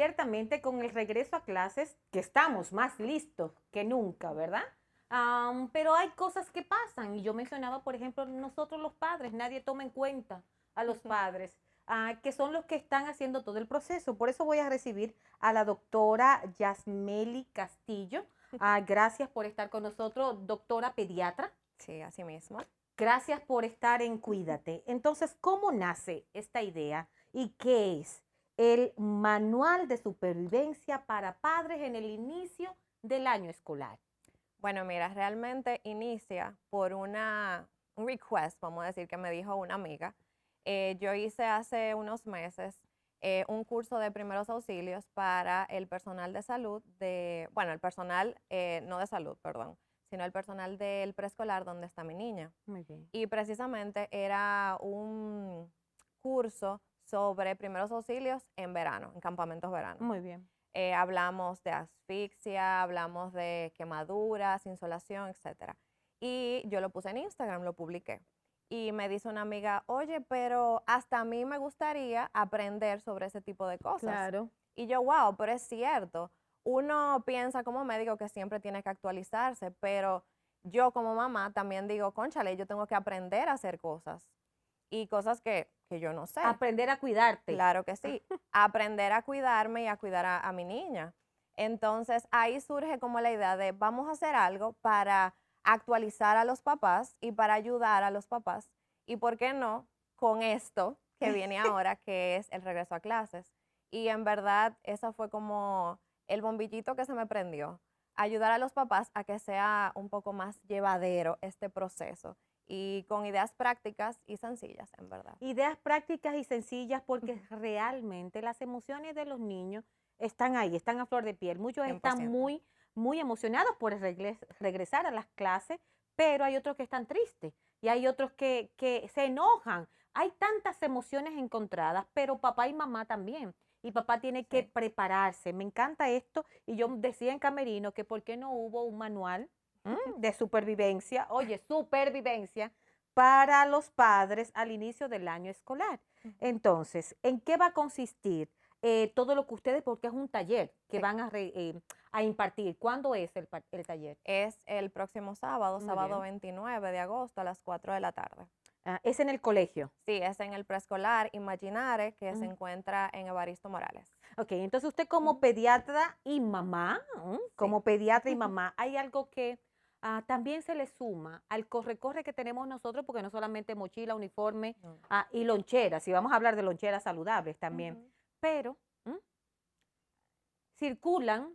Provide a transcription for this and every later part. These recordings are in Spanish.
ciertamente con el regreso a clases, que estamos más listos que nunca, ¿verdad? Pero hay cosas que pasan, y yo mencionaba, por ejemplo, nosotros los padres, nadie toma en cuenta a los padres, que son los que están haciendo todo el proceso. Por eso voy a recibir a la doctora Yasmeli Castillo. Gracias por estar con nosotros, doctora pediatra. Sí, así mismo. Gracias por estar en Cuídate. Entonces, ¿cómo nace esta idea y qué es el manual de supervivencia para padres en el inicio del año escolar? Bueno, mira, realmente inicia por un request, vamos a decir, que me dijo una amiga. Yo hice hace unos meses un curso de primeros auxilios para el personal de salud, bueno, el personal no de salud, perdón, sino el personal del preescolar donde está mi niña. Muy bien. Y precisamente era un curso sobre primeros auxilios en verano, en campamentos verano. Muy bien. Hablamos de asfixia, hablamos de quemaduras, insolación, etcétera. Y yo lo puse en Instagram, lo publiqué. Y me dice una amiga, oye, pero hasta a mí me gustaría aprender sobre ese tipo de cosas. Claro. Y yo, wow, pero es cierto. Uno piensa como médico que siempre tiene que actualizarse, pero yo como mamá también digo, cónchale, yo tengo que aprender a hacer cosas y cosas que yo no sé. Aprender a cuidarte. Claro que sí. Aprender a cuidarme y a cuidar a mi niña. Entonces ahí surge como la idea de vamos a hacer algo para actualizar a los papás y para ayudar a los papás. Y por qué no con esto que viene ahora, que es el regreso a clases. Y en verdad, esa fue como el bombillito que se me prendió. Ayudar a los papás a que sea un poco más llevadero este proceso y con ideas prácticas y sencillas, en verdad. Ideas prácticas y sencillas porque realmente las emociones de los niños están ahí, están a flor de piel. Muchos están 100%. muy emocionados por regresar a las clases, pero hay otros que están tristes y hay otros que se enojan. Hay tantas emociones encontradas, pero papá y mamá también. Y papá tiene que Sí. prepararse. Me encanta esto. Y yo decía en Camerino que por qué no hubo un manual de supervivencia. Oye, supervivencia para los padres al inicio del año escolar. Ujú. Entonces, ¿en qué va a consistir todo lo que ustedes, porque es un taller que Sí. van a impartir? ¿Cuándo es el taller? Es el próximo sábado, Muy sábado bien. 29 de agosto a las 4 de la tarde. Es en el colegio. Sí, es en el preescolar Imaginare que se Mm. encuentra en Evaristo Morales. Ok, entonces usted como Ujú. pediatra y mamá, Sí. como pediatra y mamá, hay algo que también se le suma al corre-corre que tenemos nosotros, porque no solamente mochila, uniforme No. y lonchera, si vamos a hablar de loncheras saludables también, Ujú. pero circulan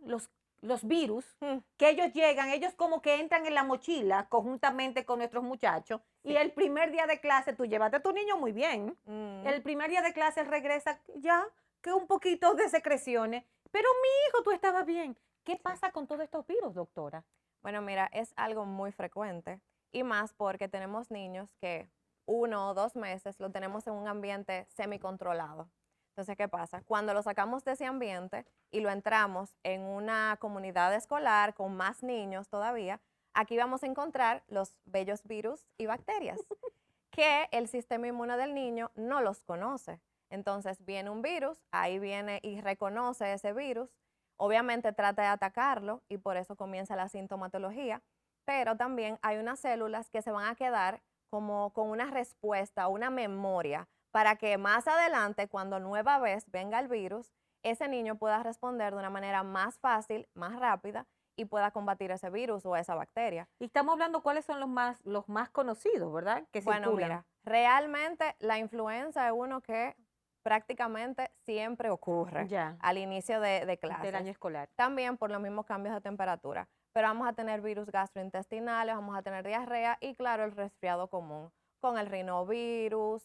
los virus, Mm. que ellos llegan, ellos como que entran en la mochila conjuntamente con nuestros muchachos, y Sí. el primer día de clase tú llevaste a tu niño muy bien, Mm. el primer día de clase él regresa ya que un poquito de secreciones, pero mi hijo, tú estabas bien. ¿Qué Sí. pasa con todos estos virus, doctora? Bueno, mira, es algo muy frecuente y más porque tenemos niños que 1 o 2 meses lo tenemos en un ambiente semicontrolado. Entonces, ¿qué pasa? Cuando lo sacamos de ese ambiente y lo entramos en una comunidad escolar con más niños todavía, aquí vamos a encontrar los bellos virus y bacterias que el sistema inmune del niño no los conoce. Entonces viene un virus, ahí viene y reconoce ese virus, obviamente trata de atacarlo y por eso comienza la sintomatología, pero también hay unas células que se van a quedar como con una respuesta, una memoria, para que más adelante, cuando nueva vez venga el virus, ese niño pueda responder de una manera más fácil, más rápida y pueda combatir ese virus o esa bacteria. Y estamos hablando cuáles son los más conocidos, ¿verdad? Que Bueno, circulan. mira, realmente la influenza es uno que prácticamente siempre ocurre Ya, al inicio de del clases. año escolar. También por los mismos cambios de temperatura. Pero vamos a tener virus gastrointestinales, vamos a tener diarrea y claro, el resfriado común con el rinovirus,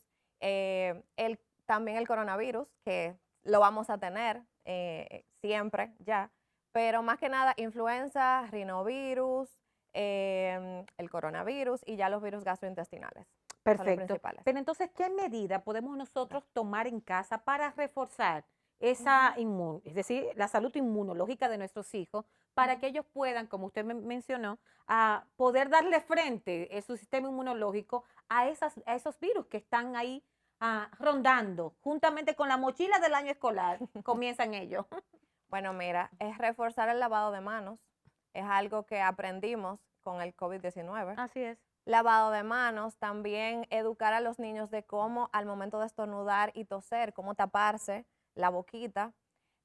también el coronavirus, que lo vamos a tener siempre ya. Pero más que nada, influenza, rinovirus, el coronavirus y ya los virus gastrointestinales. Son los Perfecto. principales. Pero entonces, ¿qué medida podemos Da. nosotros tomar en casa para reforzar Ujú, es decir, la salud inmunológica de nuestros hijos, para ujú. que ellos puedan, como usted mencionó, a poder darle frente a su sistema inmunológico a esos virus que están ahí rondando, juntamente con la mochila del año escolar, comienzan ellos. Bueno, mira, es reforzar el lavado de manos. Es algo que aprendimos con el COVID-19. Así es. Lavado de manos, también educar a los niños de cómo al momento de estornudar y toser, cómo taparse la boquita,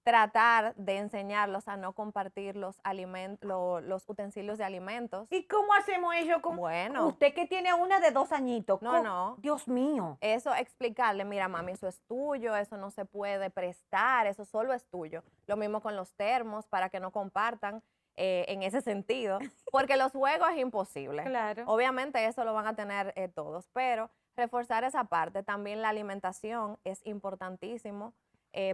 tratar de enseñarlos a no compartir los utensilios de alimentos. ¿Y cómo hacemos eso con Bueno, usted que tiene una de 2 añitos? no, no, Dios mío. eso explicarle, mira mami, eso es tuyo, eso no se puede prestar, eso solo es tuyo. Lo mismo con los termos, para que no compartan en ese sentido, porque los juegos es imposible. Claro. Obviamente eso lo van a tener todos, pero reforzar esa parte, también la alimentación es importantísimo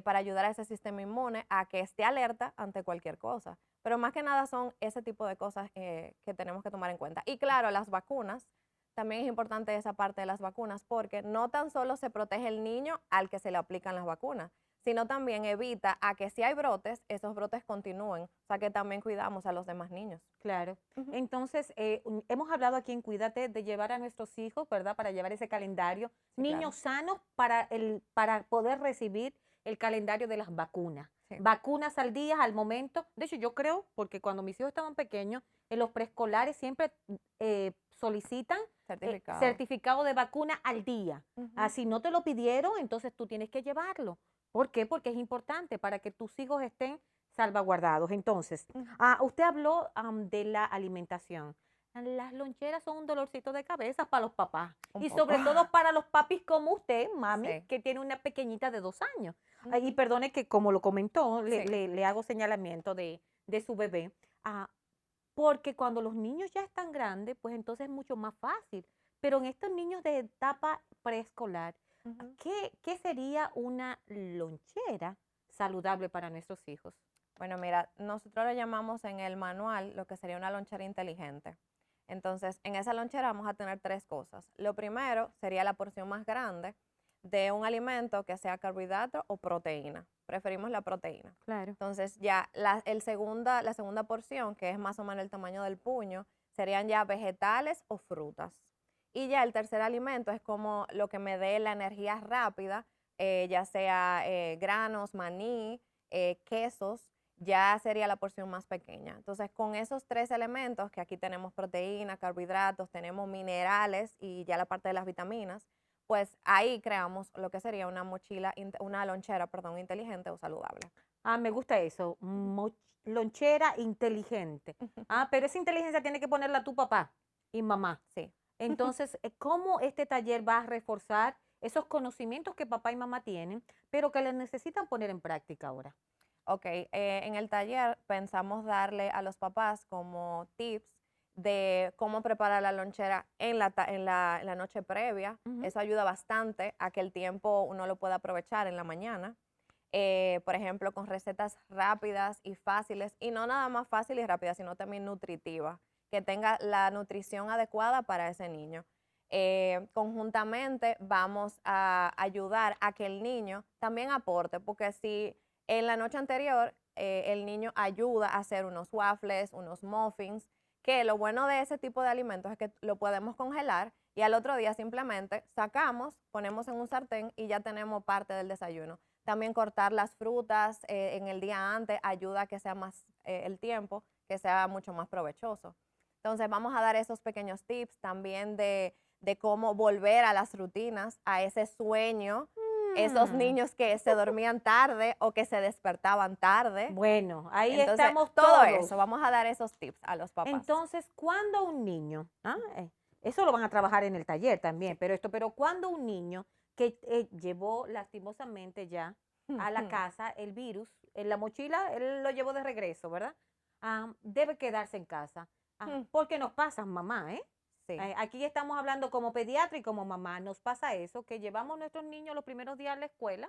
para ayudar a ese sistema inmune a que esté alerta ante cualquier cosa. Pero más que nada son ese tipo de cosas que tenemos que tomar en cuenta. Y claro, las vacunas, también es importante esa parte de las vacunas, porque no tan solo se protege el niño al que se le aplican las vacunas, sino también evita a que si hay brotes, esos brotes continúen. O sea que también cuidamos a los demás niños. Claro. Ujú. Entonces, hemos hablado aquí en Cuídate de llevar a nuestros hijos, ¿verdad? Para llevar ese calendario. Sí, Niños claro. sanos para poder recibir el calendario de las vacunas. Sí. Vacunas al día, al momento. De hecho, yo creo, porque cuando mis hijos estaban pequeños, en los preescolares siempre solicitan Certificado. certificado de vacuna al día. Ujú. Si no te lo pidieron, entonces tú tienes que llevarlo. ¿Por qué? Porque es importante para que tus hijos estén salvaguardados. Entonces, Ujú. usted habló de la alimentación. Las loncheras son un dolorcito de cabeza para los papás Un y poco. sobre todo para los papis como usted, mami, Sí. que tiene una pequeñita de 2 años. Y Ujú. perdone que como lo comentó, Sí. le hago señalamiento de su bebé, porque cuando los niños ya están grandes, pues entonces es mucho más fácil. Pero en estos niños de etapa preescolar, Ujú. ¿qué sería una lonchera saludable para nuestros hijos? Bueno, mira, nosotros lo llamamos en el manual lo que sería una lonchera inteligente. Entonces, en esa lonchera vamos a tener 3 cosas. Lo primero sería la porción más grande de un alimento que sea carbohidrato o proteína. Preferimos la proteína. Claro. Entonces, ya la segunda porción, que es más o menos el tamaño del puño, serían ya vegetales o frutas. Y ya el tercer alimento es como lo que me dé la energía rápida, ya sea granos, maní, quesos, ya sería la porción más pequeña. Entonces, con esos 3 elementos, que aquí tenemos proteína, carbohidratos, tenemos minerales y ya la parte de las vitaminas, pues ahí creamos lo que sería una lonchera, perdón, inteligente o saludable. Me gusta eso, lonchera inteligente. Pero esa inteligencia tiene que ponerla tu papá y mamá. Sí. Entonces, ¿cómo este taller va a reforzar esos conocimientos que papá y mamá tienen, pero que les necesitan poner en práctica ahora? Ok, en el taller pensamos darle a los papás como tips de cómo preparar la lonchera en la noche previa. Ujú. Eso ayuda bastante a que el tiempo uno lo pueda aprovechar en la mañana. Por ejemplo, con recetas rápidas y fáciles, y no nada más fácil y rápida, sino también nutritiva, que tenga la nutrición adecuada para ese niño. Conjuntamente vamos a ayudar a que el niño también aporte, porque si en la noche anterior el niño ayuda a hacer unos waffles, unos muffins, que lo bueno de ese tipo de alimentos es que lo podemos congelar y al otro día simplemente sacamos, ponemos en un sartén y ya tenemos parte del desayuno. También cortar las frutas en el día antes ayuda a que sea más el tiempo, que sea mucho más provechoso. Entonces vamos a dar esos pequeños tips también de cómo volver a las rutinas, a ese sueño, esos Mm, niños que se dormían tarde o que se despertaban tarde. Bueno, ahí Entonces, estamos todo todos. eso, vamos a dar esos tips a los papás. Entonces, cuando un niño, eso lo van a trabajar en el taller también, Sí. pero cuando un niño que llevó lastimosamente ya a la casa el virus, en la mochila, él lo llevó de regreso, ¿verdad? Debe quedarse en casa. Porque nos pasa, mamá, ¿eh? Sí. Aquí estamos hablando como pediatra y como mamá, nos pasa eso, que llevamos a nuestros niños los primeros días a la escuela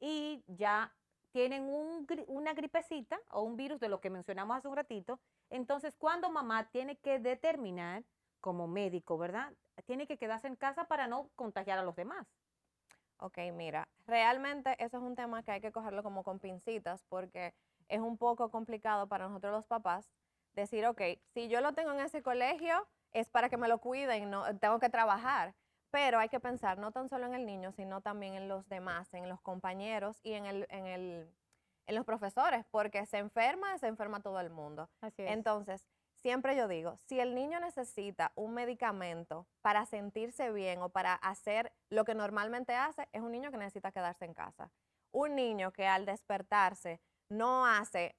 y ya tienen una gripecita o un virus de lo que mencionamos hace un ratito. Entonces, cuando mamá tiene que determinar, como médico, ¿verdad? Tiene que quedarse en casa para no contagiar a los demás. Ok, mira, realmente eso es un tema que hay que cogerlo como con pincitas porque es un poco complicado para nosotros los papás decir, ok, si yo lo tengo en ese colegio es para que me lo cuiden, no tengo que trabajar. Pero hay que pensar no tan solo en el niño, sino también en los demás, en los compañeros y en los profesores, porque se enferma todo el mundo. Así es. Entonces, siempre yo digo, si el niño necesita un medicamento para sentirse bien o para hacer lo que normalmente hace, es un niño que necesita quedarse en casa. Un niño que al despertarse no hace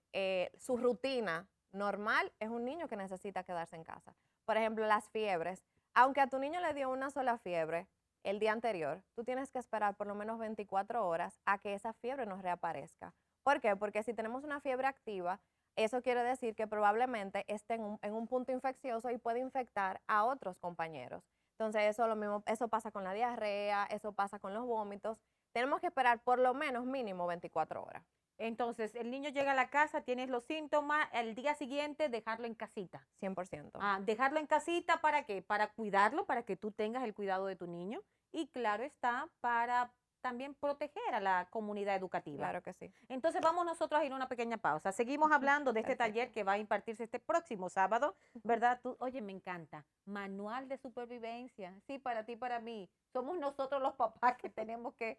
su rutina normal, es un niño que necesita quedarse en casa. Por ejemplo, las fiebres. Aunque a tu niño le dio una sola fiebre el día anterior, tú tienes que esperar por lo menos 24 horas a que esa fiebre nos reaparezca. ¿Por qué? Porque si tenemos una fiebre activa, eso quiere decir que probablemente esté en un punto infeccioso y puede infectar a otros compañeros. Entonces, eso lo mismo, eso pasa con la diarrea, eso pasa con los vómitos. Tenemos que esperar por lo menos mínimo 24 horas. Entonces, el niño llega a la casa, tienes los síntomas, el día siguiente dejarlo en casita. 100%. Dejarlo en casita, ¿para qué? Para cuidarlo, para que tú tengas el cuidado de tu niño y claro está, para también proteger a la comunidad educativa. Claro que sí. Entonces vamos nosotros a ir a una pequeña pausa. Seguimos hablando de este taller que va a impartirse este próximo sábado, ¿verdad? Oye, me encanta. Manual de supervivencia. Sí, para ti, para mí. Somos nosotros los papás que tenemos que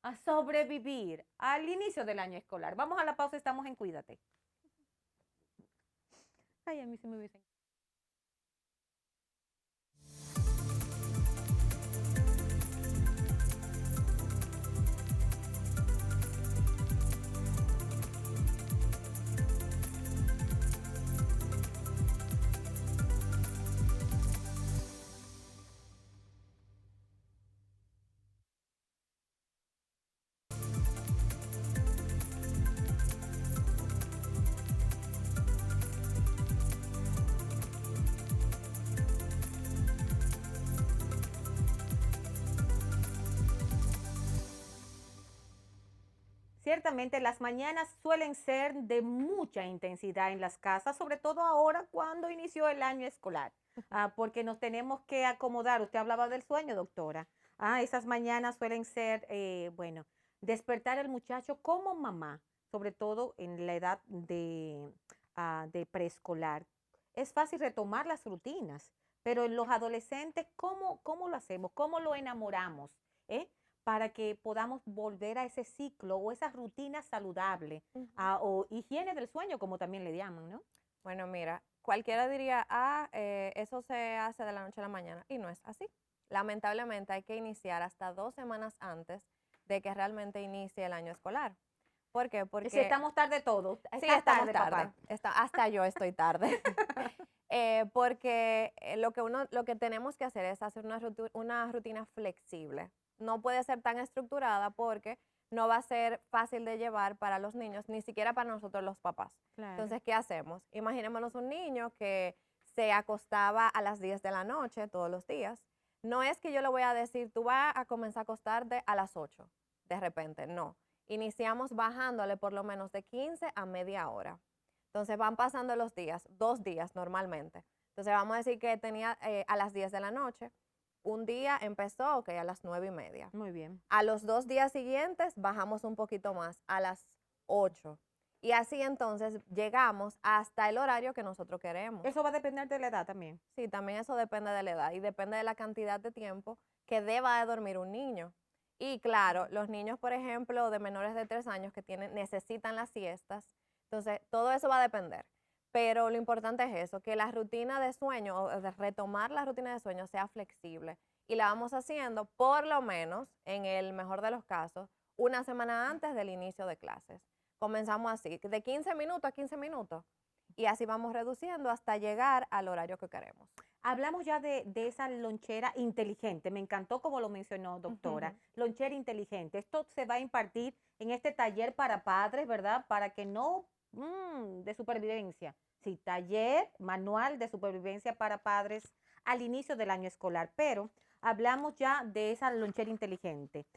a sobrevivir al inicio del año escolar. Vamos a la pausa, estamos en Cuídate. Ay, a mí se me hubiese... Ciertamente las mañanas suelen ser de mucha intensidad en las casas, sobre todo ahora cuando inició el año escolar, porque nos tenemos que acomodar. Usted hablaba del sueño, doctora. Esas mañanas suelen ser, bueno, despertar al muchacho como mamá, sobre todo en la edad de preescolar. Es fácil retomar las rutinas, pero en los adolescentes, ¿cómo lo hacemos? ¿Cómo lo enamoramos? ¿Eh? Para que podamos volver a ese ciclo o esa rutina saludable o higiene del sueño, como también le llaman, ¿no? Bueno, mira, cualquiera diría, eso se hace de la noche a la mañana, y no es así. Lamentablemente hay que iniciar hasta 2 semanas antes de que realmente inicie el año escolar. ¿Por qué? Porque Si estamos tarde todos. sí, estamos tarde. Hasta yo estoy tarde. Porque lo que tenemos que hacer es hacer una rutina flexible. No puede ser tan estructurada porque no va a ser fácil de llevar para los niños, ni siquiera para nosotros los papás. Claro. Entonces, ¿qué hacemos? Imaginémonos un niño que se acostaba a las 10 de la noche todos los días. No es que yo le voy a decir, tú vas a comenzar a acostarte a las 8, de repente, no. Iniciamos bajándole por lo menos de 15 a media hora. Entonces van pasando los días, 2 días normalmente. Entonces vamos a decir que tenía a las 10 de la noche. Un día empezó, a las 9:30. Muy bien. A los 2 días siguientes bajamos un poquito más, a las 8. Y así entonces llegamos hasta el horario que nosotros queremos. Eso va a depender de la edad también. Sí, también eso depende de la edad y depende de la cantidad de tiempo que deba de dormir un niño. Y claro, los niños, por ejemplo, de menores de 3 años que necesitan las siestas, entonces todo eso va a depender. Pero lo importante es eso, que la rutina de sueño o de retomar la rutina de sueño sea flexible y la vamos haciendo por lo menos, en el mejor de los casos, una semana antes del inicio de clases. Comenzamos así, de 15 minutos a 15 minutos y así vamos reduciendo hasta llegar al horario que queremos. Hablamos ya de esa lonchera inteligente. Me encantó como lo mencionó, doctora. Lonchera inteligente. Esto se va a impartir en este taller para padres, ¿verdad? Para que no, de supervivencia. Sí, taller manual de supervivencia para padres al inicio del año escolar. Pero hablamos ya de esa lonchera inteligente.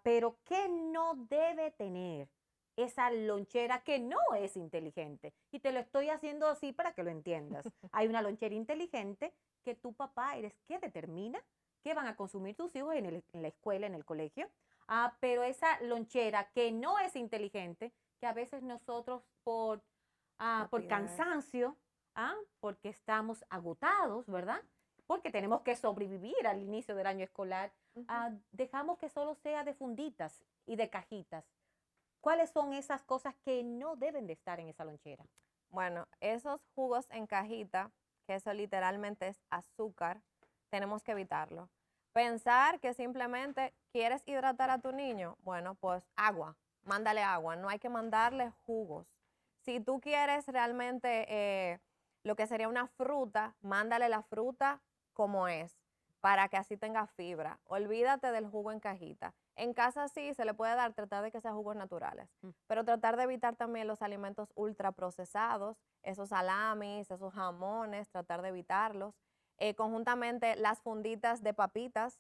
Pero ¿qué no debe tener esa lonchera que no es inteligente? Y te lo estoy haciendo así para que lo entiendas. Hay una lonchera inteligente que tu papá eres que determina qué van a consumir tus hijos en la escuela, en el colegio. Pero esa lonchera que no es inteligente, que a veces nosotros por cansancio, porque estamos agotados, ¿verdad? porque tenemos que sobrevivir al inicio del año escolar, dejamos que solo sea de funditas y de cajitas. ¿Cuáles son esas cosas que no deben de estar en esa lonchera? Bueno, esos jugos en cajita, que eso literalmente es azúcar, tenemos que evitarlo. Pensar que simplemente quieres hidratar a tu niño, bueno, pues agua, mándale agua, no hay que mandarle jugos. Si tú quieres realmente lo que sería una fruta, mándale la fruta como es, para que así tenga fibra. Olvídate del jugo en cajita. En casa sí se le puede dar, tratar de que sean jugos naturales, pero tratar de evitar también los alimentos ultraprocesados, esos salamis, esos jamones, tratar de evitarlos. Conjuntamente las funditas de papitas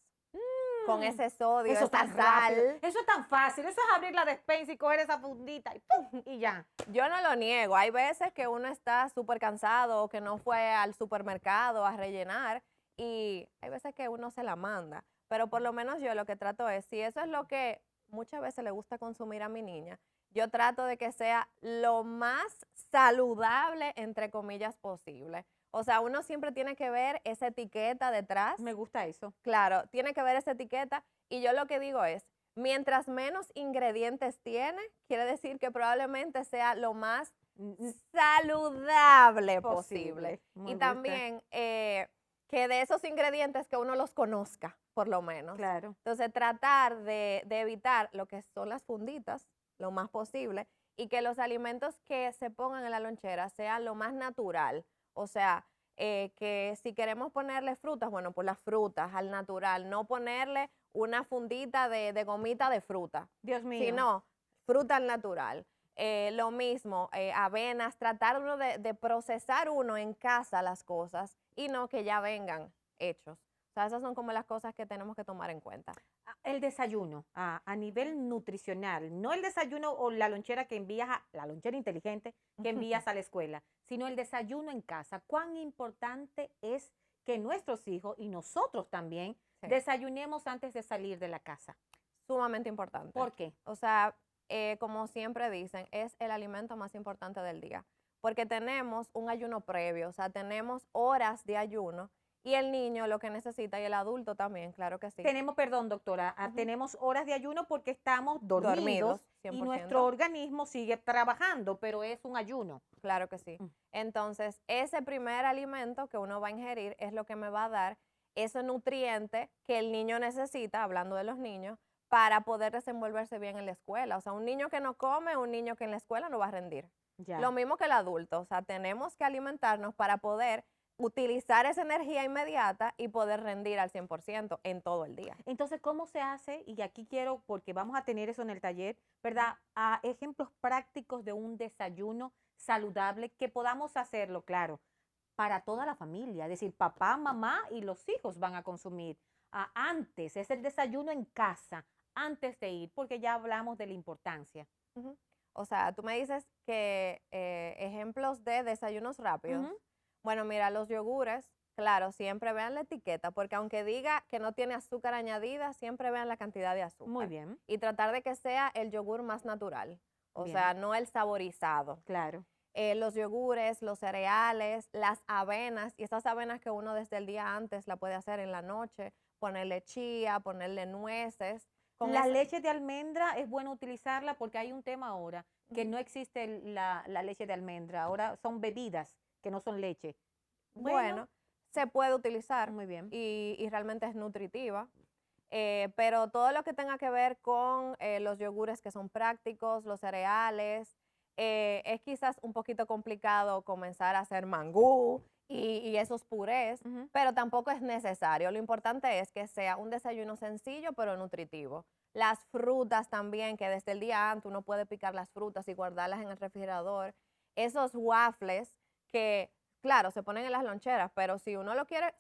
con ese sodio, Eso esa tan rápido, sal. eso es tan fácil, eso es abrir la despensa y coger esa fundita y ¡pum! Y ya. Yo no lo niego, hay veces que uno está súper cansado o que no fue al supermercado a rellenar y hay veces que uno se la manda, pero por lo menos yo lo que trato es, si eso es lo que muchas veces le gusta consumir a mi niña, yo trato de que sea lo más saludable, entre comillas, posible. O sea, uno siempre tiene que ver esa etiqueta detrás. Me gusta eso. Claro, tiene que ver esa etiqueta y yo lo que digo es, mientras menos ingredientes tiene, quiere decir que probablemente sea lo más saludable posible. Me Y gusta. también que de esos ingredientes que uno los conozca, por lo menos. Claro. Entonces, tratar de evitar lo que son las funditas, lo más posible, y que los alimentos que se pongan en la lonchera sean lo más natural. O sea, que si queremos ponerle frutas, bueno, pues las frutas al natural, no ponerle una fundita de gomita de fruta, Dios mío. sino fruta al natural. Lo mismo, avenas, tratar uno de procesar uno en casa las cosas y no que ya vengan hechos. O sea, esas son como las cosas que tenemos que tomar en cuenta. El desayuno a nivel nutricional, no el desayuno o la lonchera que envías, la lonchera inteligente que envías a la escuela, sino el desayuno en casa. ¿Cuán importante es que nuestros hijos y nosotros también desayunemos antes de salir de la casa? Sumamente importante. ¿Por qué? O sea, como siempre dicen, es el alimento más importante del día, porque tenemos un ayuno previo, o sea, tenemos horas de ayuno y el niño lo que necesita y el adulto también, claro que sí. Tenemos, perdón, doctora, tenemos horas de ayuno porque estamos dormidos y 100%. nuestro organismo sigue trabajando, pero es un ayuno. Claro que sí. Entonces, ese primer alimento que uno va a ingerir es lo que me va a dar ese nutriente que el niño necesita, hablando de los niños, para poder desenvolverse bien en la escuela. O sea, un niño que no come, un niño que en la escuela no va a rendir. Ya. Lo mismo que el adulto. O sea, tenemos que alimentarnos para poder utilizar esa energía inmediata y poder rendir al 100% en todo el día. Entonces, ¿cómo se hace? Y aquí quiero, porque vamos a tener eso en el taller, ¿verdad? A ejemplos prácticos de un desayuno saludable que podamos hacerlo, claro, para toda la familia. Es decir, papá, mamá y los hijos van a consumir. Antes, es el desayuno en casa, antes de ir, porque ya hablamos de la importancia. O sea, tú me dices que ejemplos de desayunos rápidos. Bueno, mira, los yogures, claro, siempre vean la etiqueta, porque aunque diga que no tiene azúcar añadida, siempre vean la cantidad de azúcar. Muy bien. Y tratar de que sea el yogur más natural, o Bien. sea, no el saborizado. Claro. Los yogures, los cereales, las avenas, y esas avenas que uno desde el día antes la puede hacer en la noche, ponerle chía, ponerle nueces. La leche de almendra es bueno utilizarla porque hay un tema ahora, que no existe la leche de almendra, ahora son bebidas que no son leche. Bueno, se puede utilizar. Muy bien. Y realmente es nutritiva. Pero todo lo que tenga que ver con los yogures que son prácticos, los cereales, es quizás un poquito complicado comenzar a hacer mangú y esos purés, pero tampoco es necesario. Lo importante es que sea un desayuno sencillo pero nutritivo. Las frutas también, que desde el día antes uno puede picar las frutas y guardarlas en el refrigerador. Esos waffles que, claro, se ponen en las loncheras, pero si uno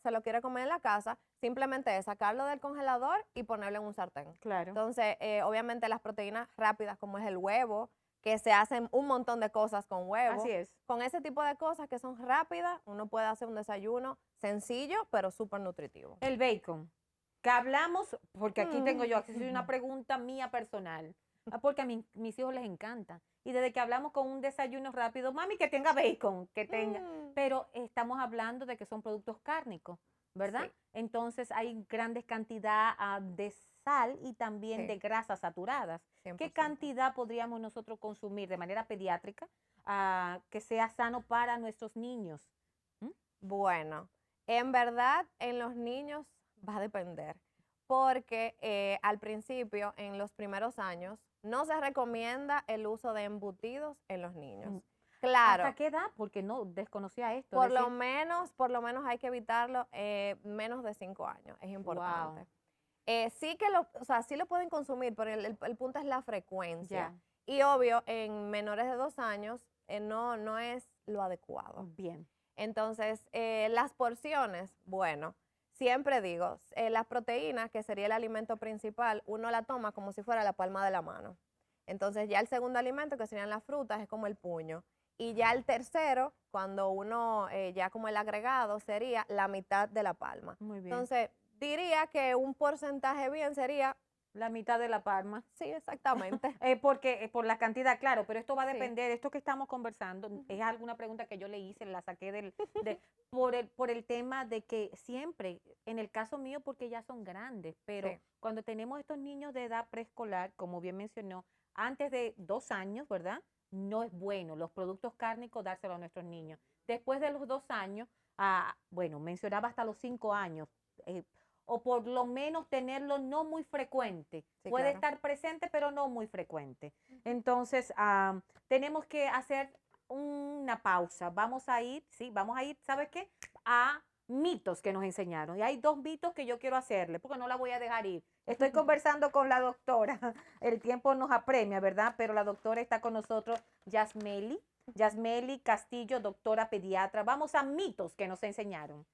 se lo quiere comer en la casa, simplemente es sacarlo del congelador y ponerlo en un sartén. Claro. Entonces, obviamente las proteínas rápidas como es el huevo, que se hacen un montón de cosas con huevo. Así es. Con ese tipo de cosas que son rápidas, uno puede hacer un desayuno sencillo, pero súper nutritivo. El bacon, que hablamos, porque aquí tengo yo acceso a una pregunta mía personal, porque a mis hijos les encanta. Y desde que hablamos con un desayuno rápido, mami, que tenga bacon, que tenga. Pero estamos hablando de que son productos cárnicos. ¿verdad? Sí, Entonces hay grandes cantidades de sal y también de sí, grasas saturadas. ¿Qué 100%. cantidad podríamos nosotros consumir de manera pediátrica que sea sano para nuestros niños? ¿Mm? Bueno, en verdad en los niños va a depender, porque al principio, en los primeros años, no se recomienda el uso de embutidos en los niños. Mm, ¿Hasta Claro, qué edad? Porque no desconocía esto. por Decir, lo menos hay que evitarlo menos de 5 años, es wow, importante. Sí o sea, sí lo pueden consumir, pero el punto es la frecuencia. ya, Y obvio, en menores de 2 años no es lo adecuado. bien, Entonces, las porciones, bueno, siempre digo, las proteínas, que sería el alimento principal, uno la toma como si fuera la palma de la mano. Entonces, ya el segundo alimento, que serían las frutas, es como el puño. Y ya el tercero, cuando uno, ya como el agregado, sería la mitad de la palma. muy bien. Entonces, diría que un porcentaje bien sería, La mitad de la palma. sí, exactamente. Porque por la cantidad, claro, pero esto va a Sí. depender, esto que estamos conversando, Ujú. es alguna pregunta que yo le hice, la saqué por el tema de que siempre, en el caso mío, porque ya son grandes, pero Sí, cuando tenemos estos niños de edad preescolar, como bien mencionó, antes de 2 años, ¿verdad? No es bueno los productos cárnicos dárselo a nuestros niños. Después de los 2 años, bueno, mencionaba hasta los 5 años. eh, o por lo menos tenerlo no muy frecuente. sí, Puede claro. estar presente, pero no muy frecuente. Ujú. Entonces, tenemos que hacer una pausa. Vamos a ir, sí, vamos a ir, ¿sabes qué? A mitos que nos enseñaron. Y hay dos mitos que yo quiero hacerle, porque no la voy a dejar ir. Estoy conversando con la doctora. El tiempo nos apremia, ¿verdad? Pero la doctora está con nosotros, Yasmeli. Yasmeli Castillo, doctora pediatra. Vamos a mitos que nos enseñaron.